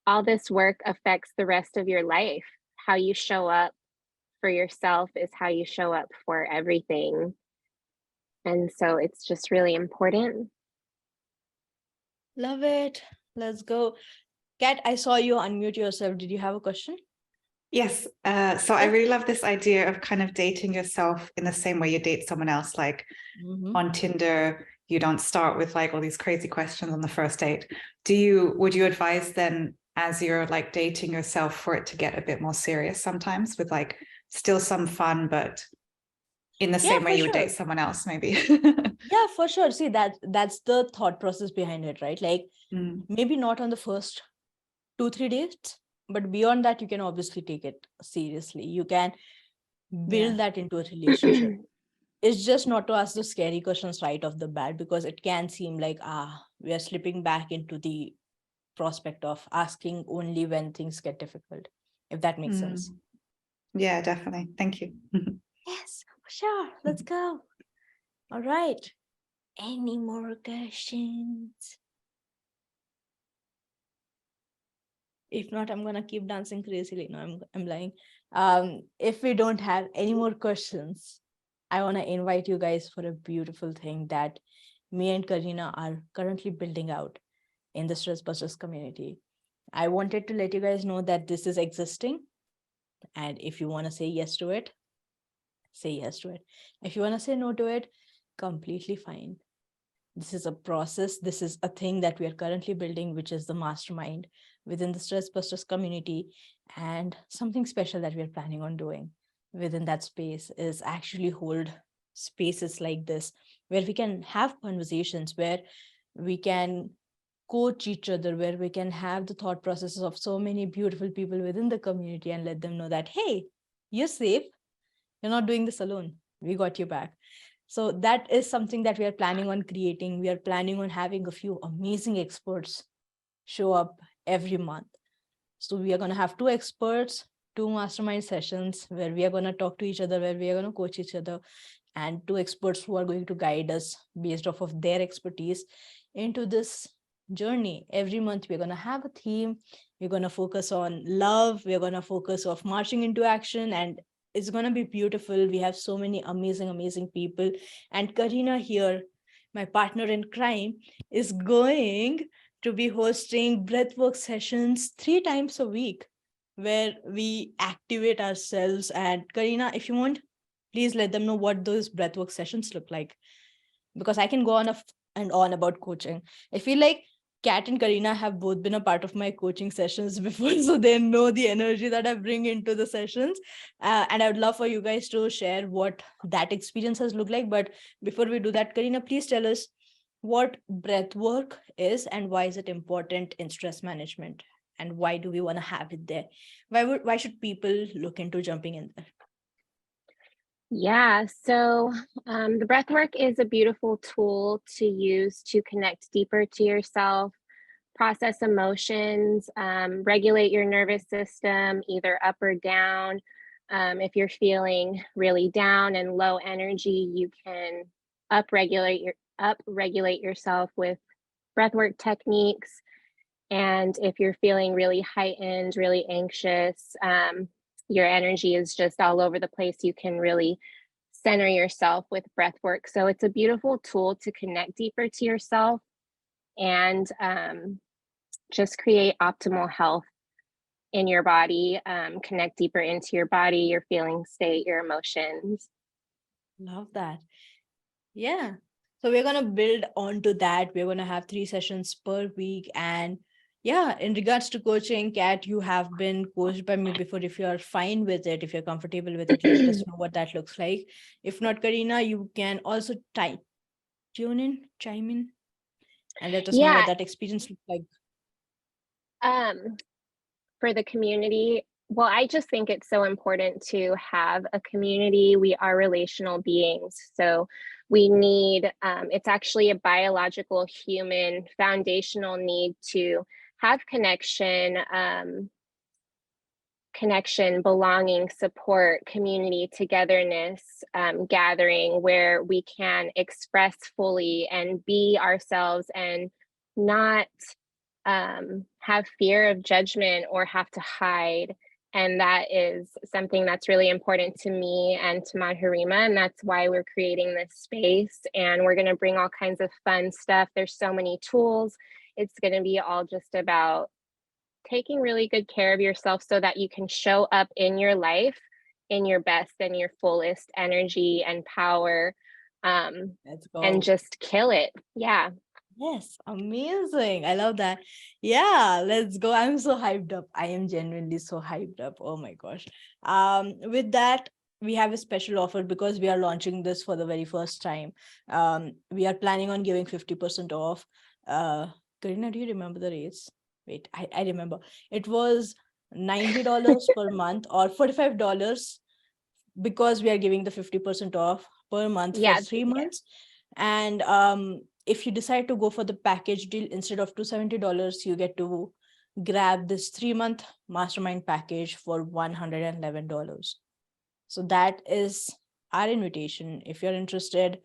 all this work affects the rest of your life. How you show up for yourself is how you show up for everything. And so it's just really important. Love it. Let's go. Kat, I saw you unmute yourself. Did you have a question? Yes. So I really love this idea of kind of dating yourself in the same way you date someone else. Like on Tinder, you don't start with like all these crazy questions on the first date. Would you advise then, as you're like dating yourself, for it to get a bit more serious sometimes, with like still some fun, but in the same way you would date someone else, maybe? Yeah, for sure. See, that's the thought process behind it, right? Like maybe not on the first 2-3 dates, but beyond that, you can obviously take it seriously. You can build that into a relationship. It's just not to ask the scary questions right off the bat, because it can seem like, we are slipping back into the prospect of asking only when things get difficult, if that makes sense. Yeah, definitely. Thank you. Yes, for sure. Let's go. All right. Any more questions? If not, I'm gonna keep dancing crazily. No, I'm lying. If we don't have any more questions, I want to invite you guys for a beautiful thing that me and Karina are currently building out in the Stress Busters community. I wanted to let you guys know that this is existing. And if you want to say yes to it, say yes to it. If you want to say no to it, completely fine. This is a process. This is a thing that we are currently building, which is the mastermind within the Stress Busters community. And something special that we are planning on doing within that space is actually hold spaces like this, where we can have conversations, where we can coach each other, where we can have the thought processes of so many beautiful people within the community and let them know that, hey, you're safe. You're not doing this alone. We got you back. So that is something that we are planning on creating. We are planning on having a few amazing experts show up every month. So we are going to have 2 experts, 2 mastermind sessions where we are going to talk to each other, where we are going to coach each other, and 2 experts who are going to guide us based off of their expertise into this journey. Every month we're going to have a theme. We're going to focus on love. We're going to focus of marching into action, and it's going to be beautiful. We have so many amazing people. And Karina here, my partner in crime, is going to be hosting breathwork sessions 3 times a week where we activate ourselves. And Karina, if you want, please let them know what those breathwork sessions look like, because I can go on and on about coaching. I feel like Kat and Karina have both been a part of my coaching sessions before, so they know the energy that I bring into the sessions. And I would love for you guys to share what that experience has looked like. But before we do that, Karina, please tell us what breath work is and why is it important in stress management, and why do we want to have it there? Why should people look into jumping in there? Yeah, so the breath work is a beautiful tool to use to connect deeper to yourself, process emotions, regulate your nervous system, either up or down. If you're feeling really down and low energy, you can upregulate yourself with breathwork techniques. And if you're feeling really heightened, really anxious, your energy is just all over the place, you can really center yourself with breath work. So it's a beautiful tool to connect deeper to yourself and just create optimal health in your body, connect deeper into your body, your feeling state, your emotions. Love that. Yeah. So we're going to build onto that. We're going to have 3 sessions per week. And yeah, in regards to coaching, Kat, you have been coached by me before. If you're fine with it, if you're comfortable with it, let us know what that looks like. If not, Karina, you can also chime in, and let us know what Yeah, that experience looks like. for the community, well, I just think it's so important to have a community. We are relational beings. So we need, it's actually a biological, human, foundational need to have connection, belonging, support, community, togetherness, gathering where we can express fully and be ourselves and not have fear of judgment or have to hide. And that is something that's really important to me and to Madhurima. And that's why we're creating this space. And we're going to bring all kinds of fun stuff. There's so many tools. It's going to be all just about taking really good care of yourself so that you can show up in your life in your best and your fullest energy and power, Let's go. and just kill it. Yeah. Yes, amazing. I love that. Yeah, let's go. I'm so hyped up. I am genuinely so hyped up. Oh my gosh. With that, we have a special offer because we are launching this for the very first time. We are planning on giving 50% off. Karina, do you remember the rates? Wait, I remember. It was $90 per month or $45 because we are giving the 50% off per month for Yeah. 3 months. And if you decide to go for the package deal, instead of $270, you get to grab this 3-month mastermind package for $111. So that is our invitation. If you're interested,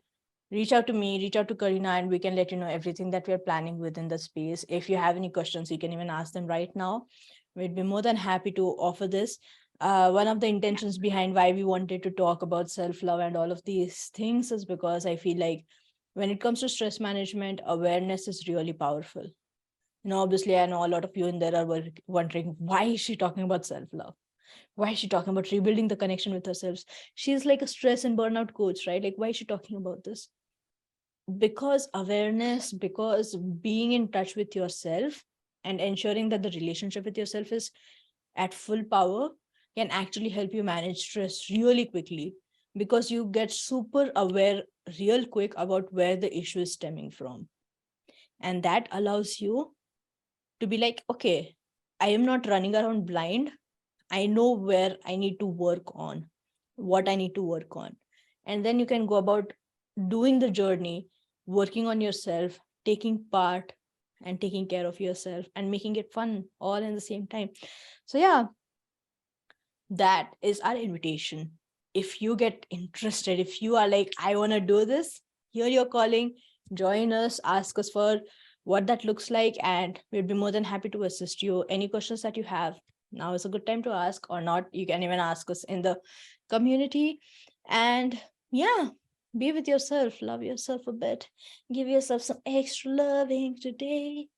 reach out to me, reach out to Karina, and we can let you know everything that we're planning within the space. If you have any questions, you can even ask them right now. We'd be more than happy to offer this. One of the intentions behind why we wanted to talk about self-love and all of these things is because I feel like when it comes to stress management, awareness is really powerful. Obviously, I know a lot of you in there are wondering, why is she talking about self-love? Why is she talking about rebuilding the connection with herself? She's like a stress and burnout coach, right? Like, why is she talking about this? Because awareness, because being in touch with yourself and ensuring that the relationship with yourself is at full power can actually help you manage stress really quickly, because you get super aware real quick about where the issue is stemming from. And that allows you to be like, okay, I am not running around blind. I know where I need to work on, what I need to work on. And then you can go about doing the journey, working on yourself, taking part and taking care of yourself and making it fun all in the same time. So, yeah, that is our invitation. If you get interested, if you are like, I want to do this, hear your calling, join us, ask us for what that looks like, and we'd be more than happy to assist you. Any questions that you have, now is a good time to ask, or not, you can even ask us in the community. And yeah, be with yourself, love yourself a bit, give yourself some extra loving today.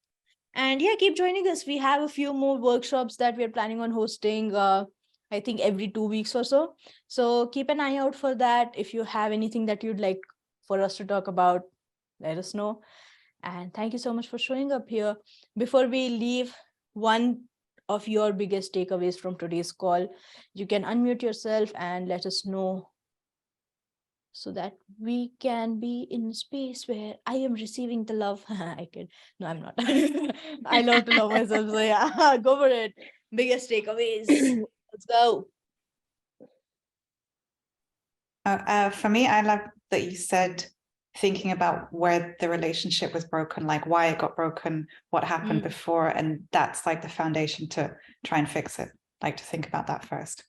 And yeah, keep joining us. We have a few more workshops that we're planning on hosting, I think every 2 weeks or so. So keep an eye out for that. If you have anything that you'd like for us to talk about, let us know. And thank you so much for showing up here. Before we leave, one of your biggest takeaways from today's call, you can unmute yourself and let us know, so that we can be in a space where I am receiving the love. I can. No, I'm not. I love to love myself. So yeah, go for it. Biggest takeaways. Let's go. For me, I love that you said thinking about where the relationship was broken, like why it got broken, what happened before, and that's like the foundation to try and fix it. Like to think about that first.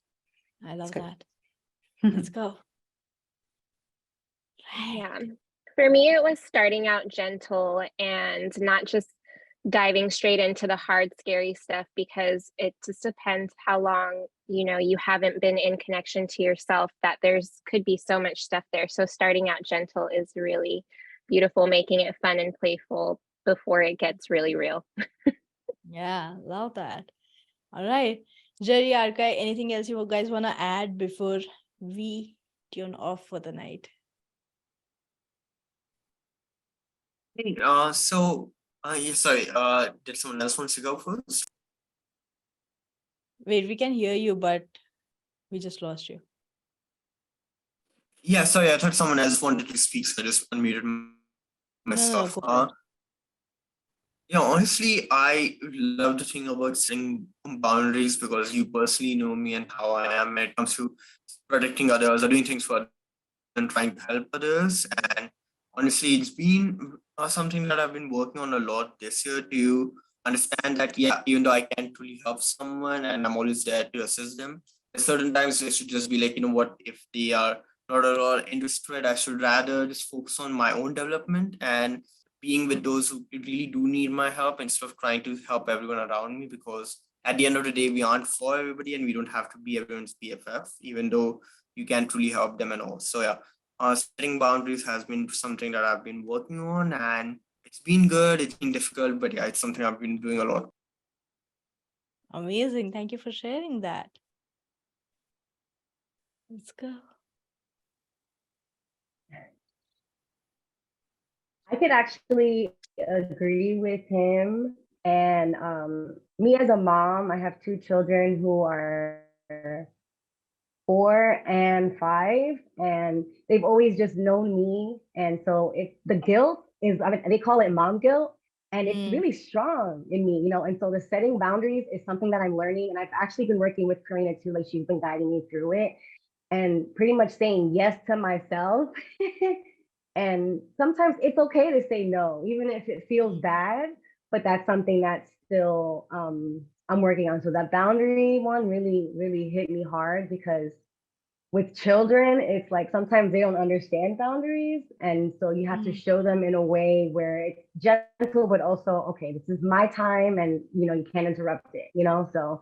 I love that. Let's Let's go. Yeah. For me, it was starting out gentle and not just diving straight into the hard, scary stuff, because it just depends how long, you haven't been in connection to yourself, that could be so much stuff there. So starting out gentle is really beautiful, making it fun and playful before it gets really real. Yeah, love that. All right. Jerry, Arkai, anything else you guys want to add before we tune off for the night? Hey, yeah, sorry, did someone else want to go first? Wait, we can hear you, but we just lost you. Yeah, sorry, I thought someone else wanted to speak, so I just unmuted myself. Go for it. Honestly, I love to think about setting boundaries, because you personally know me and how I am when it comes to protecting others or doing things for others and trying to help others. And honestly, it's been something that I've been working on a lot this year, to understand that, yeah, even though I can't truly help someone and I'm always there to assist them, at certain times I should just be like, what, if they are not at all interested, I should rather just focus on my own development and being with those who really do need my help, instead of trying to help everyone around me, because at the end of the day, we aren't for everybody and we don't have to be everyone's BFF, even though you can truly help them and all. So yeah, setting boundaries has been something that I've been working on, and it's been good. It's been difficult, but yeah, it's something I've been doing a lot. Amazing. Thank you for sharing that. Let's go. I could actually agree with him. And me as a mom, I have two children who are 4 and 5, and they've always just known me. And so the guilt is, they call it mom guilt, and it's really strong in me, and so the setting boundaries is something that I'm learning. And I've actually been working with Karina too, like she's been guiding me through it, and pretty much saying yes to myself. And sometimes it's okay to say no, even if it feels bad, but that's something that still I'm working on. So that boundary one really, really hit me hard, because with children, it's like sometimes they don't understand boundaries. And so you have to show them in a way where it's gentle, but also, okay, this is my time, and you can't interrupt it, so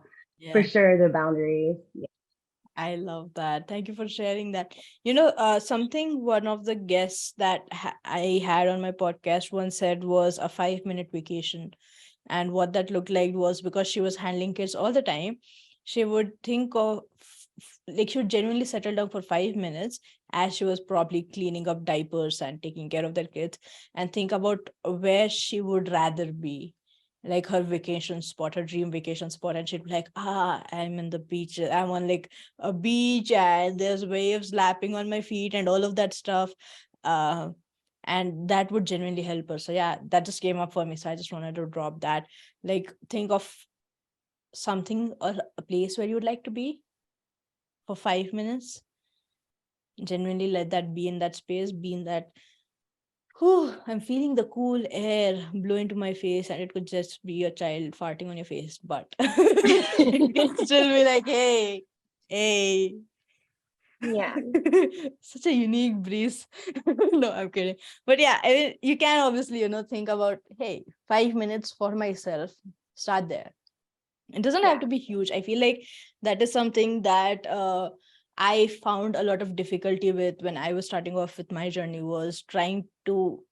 for sure the boundaries. Yeah. I love that. Thank you for sharing that. Something one of the guests that I had on my podcast once said was a 5-minute vacation. And what that looked like was, because she was handling kids all the time, she would think of, like, she would genuinely settle down for 5 minutes as she was probably cleaning up diapers and taking care of their kids, and think about where she would rather be, like her vacation spot, her dream vacation spot. And she'd be like, I'm in the beach, I'm on like a beach, and there's waves lapping on my feet and all of that stuff. And that would genuinely help her. So yeah, that just came up for me. So I just wanted to drop that. Like, think of something or a place where you would like to be for 5 minutes. Genuinely let that be in that space, be in that, I'm feeling the cool air blow into my face, and it could just be your child farting on your face, but it can still be like, hey. Yeah. Such a unique breeze. No, I'm kidding. But yeah, I mean, you can obviously, think about, hey, 5 minutes for myself. Start there. It doesn't have to be huge. I feel like that is something that I found a lot of difficulty with when I was starting off with my journey, was trying to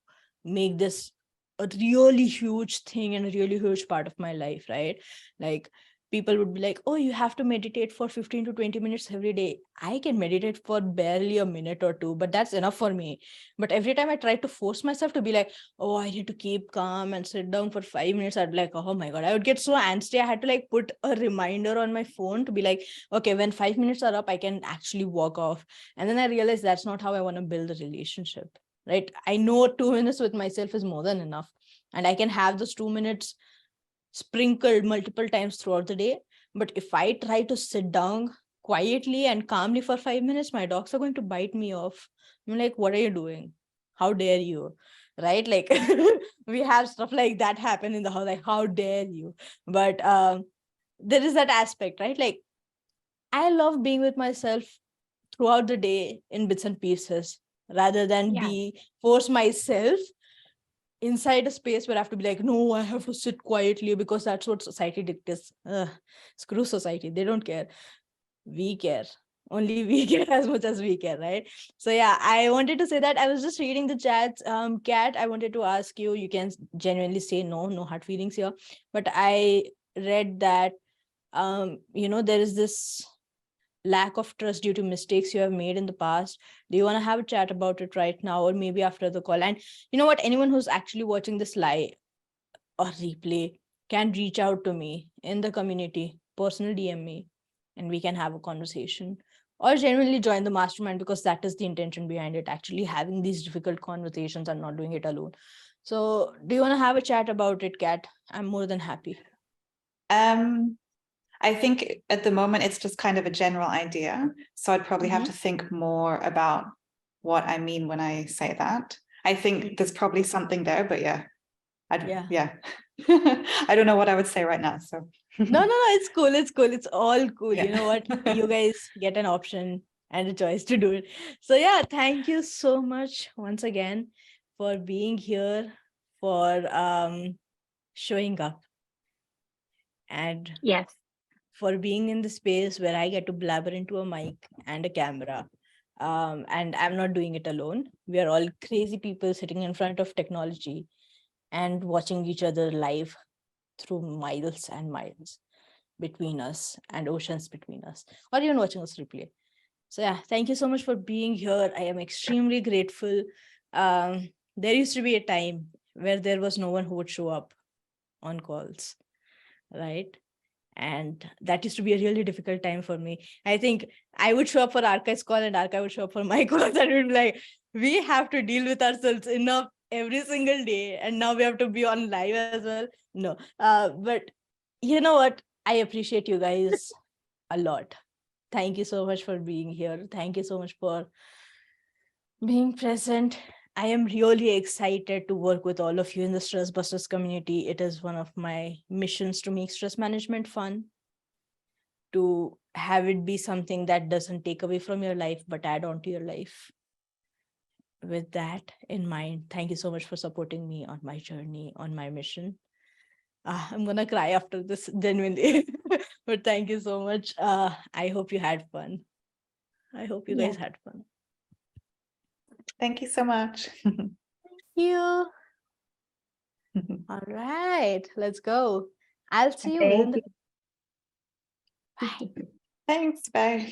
make this a really huge thing and a really huge part of my life, right? Like, people would be like, oh, you have to meditate for 15 to 20 minutes every day. I can meditate for barely a minute or two, but that's enough for me. But every time I try to force myself to be like, oh, I need to keep calm and sit down for 5 minutes, I'd be like, oh my God, I would get so angsty. I had to like put a reminder on my phone to be like, okay, when 5 minutes are up, I can actually walk off. And then I realized that's not how I want to build a relationship, right? I know 2 minutes with myself is more than enough. And I can have those 2 minutes sprinkled multiple times throughout the day. But if I try to sit down quietly and calmly for 5 minutes, my dogs are going to bite me off. I'm like, what are you doing? How dare you? Right? Like, we have stuff like that happen in the house, like, how dare you? But there is that aspect, right? Like, I love being with myself throughout the day in bits and pieces, rather than force myself inside a space where I have to be like, no, I have to sit quietly because that's what society dictates. Screw society. They don't care. We care. Only we care as much as we care, right? So yeah, I wanted to say that. I was just reading the chat. Kat, I wanted to ask you, you can genuinely say no hard feelings here. But I read that, there is this lack of trust due to mistakes you have made in the past. Do you want to have a chat about it right now, or maybe after the call? And you know what, anyone who's actually watching this live or replay can reach out to me in the community, personal DM me, and we can have a conversation, or genuinely join the mastermind, because that is the intention behind it, actually having these difficult conversations and not doing it alone. So do you want to have a chat about it, Kat? I'm more than happy. I think at the moment it's just kind of a general idea. So I'd probably have to think more about what I mean when I say that. I think there's probably something there, but yeah. I don't know what I would say right now. So no, it's cool. It's all cool. Yeah. You know what? You guys get an option and a choice to do it. So yeah, thank you so much once again for being here, for showing up, and for being in the space where I get to blabber into a mic and a camera. And I'm not doing it alone. We are all crazy people sitting in front of technology and watching each other live through miles and miles between us and oceans between us, or even watching us replay. So yeah, thank you so much for being here. I am extremely grateful. There used to be a time where there was no one who would show up on calls, right? And that used to be a really difficult time for me. I think I would show up for Archive's call and Archive would show up for my calls, and we'd be like, we have to deal with ourselves enough every single day, and now we have to be on live as well. No, but you know what? I appreciate you guys a lot. Thank you so much for being here. Thank you so much for being present. I am really excited to work with all of you in the Stress Busters community. It is one of my missions to make stress management fun, to have it be something that doesn't take away from your life, but add on to your life. With that in mind, thank you so much for supporting me on my journey, on my mission. I'm gonna cry after this, genuinely. But thank you so much. I hope you had fun. I hope you guys had fun. Thank you so much. Thank you. All right, let's go. I'll see you in the... Bye. Thanks. Bye.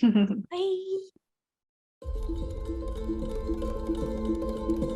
Bye.